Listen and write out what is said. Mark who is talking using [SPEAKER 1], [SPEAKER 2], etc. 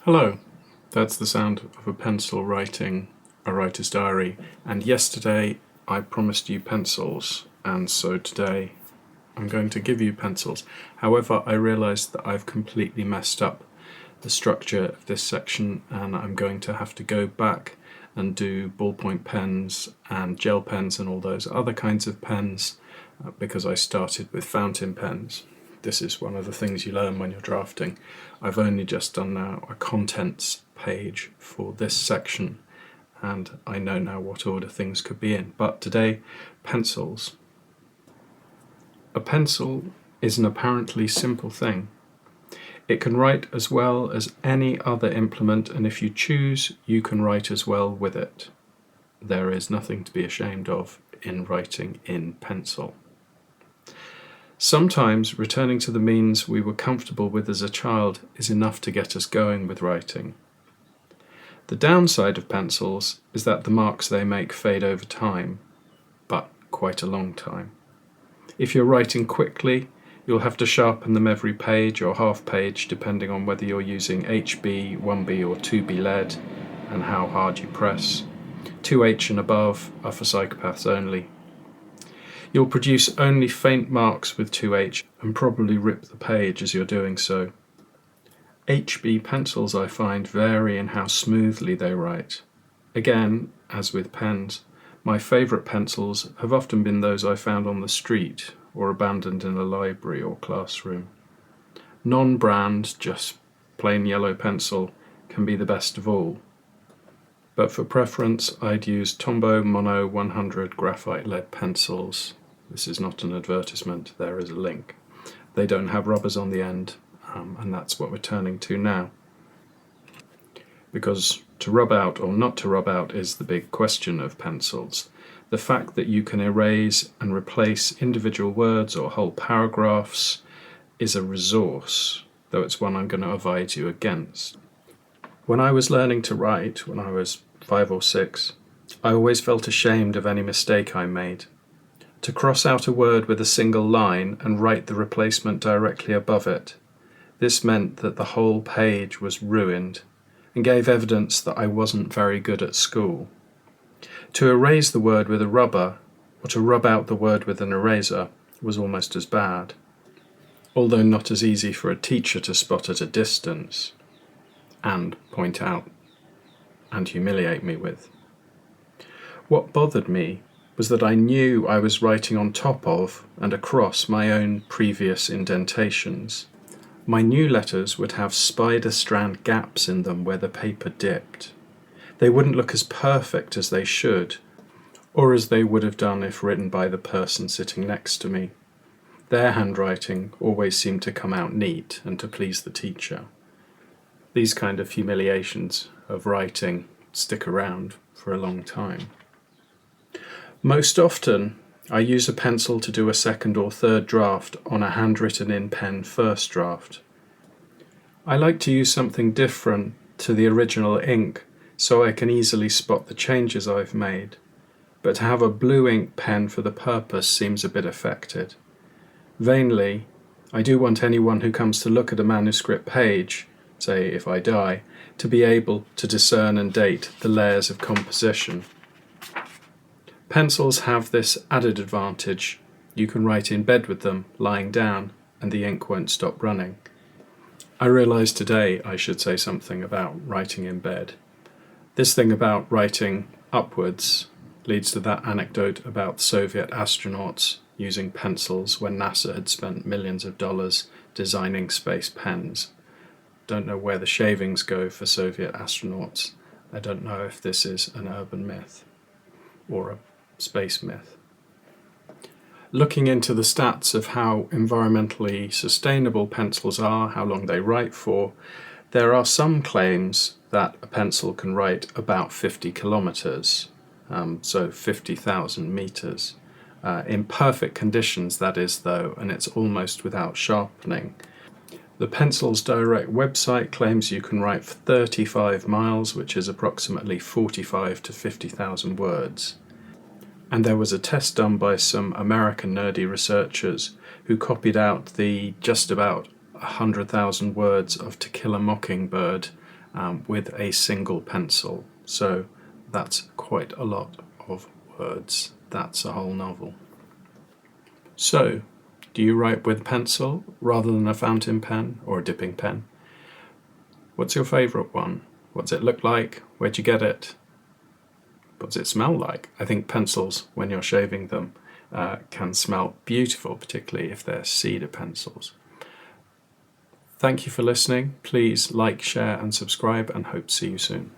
[SPEAKER 1] Hello, that's the sound of a pencil writing a writer's diary. And yesterday I promised you pencils, and so today I'm going to give you pencils. However, I realised that I've completely messed up the structure of this section, and I'm going to have to go back and do ballpoint pens and gel pens and all those other kinds of pens because I started with fountain pens. This is one of the things you learn when you're drafting. I've only just done now a contents page for this section, and I know now what order things could be in. But today, pencils. A pencil is an apparently simple thing. It can write as well as any other implement, and if you choose, you can write as well with it. There is nothing to be ashamed of in writing in pencil. Sometimes returning to the means we were comfortable with as a child is enough to get us going with writing. The downside of pencils is that the marks they make fade over time, but quite a long time. If you're writing quickly, you'll have to sharpen them every page or half page depending on whether you're using HB, 1B or 2B lead and how hard you press. 2H and above are for psychopaths only. You'll produce only faint marks with 2H and probably rip the page as you're doing so. HB pencils, I find, vary in how smoothly they write. Again, as with pens, my favourite pencils have often been those I found on the street or abandoned in a library or classroom. Non-brand, just plain yellow pencil, can be the best of all. But for preference, I'd use Tombow Mono 100 graphite lead pencils. This is not an advertisement, there is a link. They don't have rubbers on the end, and that's what we're turning to now. Because to rub out or not to rub out is the big question of pencils. The fact that you can erase and replace individual words or whole paragraphs is a resource, though it's one I'm going to advise you against. When I was learning to write, when I was 5 or 6, I always felt ashamed of any mistake I made. To cross out a word with a single line and write the replacement directly above it. This meant that the whole page was ruined and gave evidence that I wasn't very good at school. To erase the word with a rubber or to rub out the word with an eraser was almost as bad, although not as easy for a teacher to spot at a distance and point out and humiliate me with. What bothered me was that I knew I was writing on top of and across my own previous indentations. My new letters would have spider strand gaps in them where the paper dipped. They wouldn't look as perfect as they should, or as they would have done if written by the person sitting next to me. Their handwriting always seemed to come out neat and to please the teacher. These kind of humiliations of writing stick around for a long time. Most often, I use a pencil to do a second or third draft on a handwritten in pen first draft. I like to use something different to the original ink so I can easily spot the changes I've made, but to have a blue ink pen for the purpose seems a bit affected. Vainly, I do want anyone who comes to look at a manuscript page, say if I die, to be able to discern and date the layers of composition. Pencils have this added advantage. You can write in bed with them, lying down, and the ink won't stop running. I realised today I should say something about writing in bed. This thing about writing upwards leads to that anecdote about Soviet astronauts using pencils when NASA had spent millions of dollars designing space pens. Don't know where the shavings go for Soviet astronauts. I don't know if this is an urban myth or a space myth. Looking into the stats of how environmentally sustainable pencils are, how long they write for, there are some claims that a pencil can write about 50 kilometers, so 50,000 meters. In perfect conditions, that is, though, and it's almost without sharpening. The Pencils Direct website claims you can write for 35 miles, which is approximately 45 to 50,000 words. And there was a test done by some American nerdy researchers who copied out the just about 100,000 words of To Kill a Mockingbird with a single pencil. So that's quite a lot of words. That's a whole novel. So, do you write with a pencil rather than a fountain pen or a dipping pen? What's your favourite one? What's it look like? Where'd you get it? What does it smell like? I think pencils, when you're shaving them, can smell beautiful, particularly if they're cedar pencils. Thank you for listening. Please like, share and subscribe, and hope to see you soon.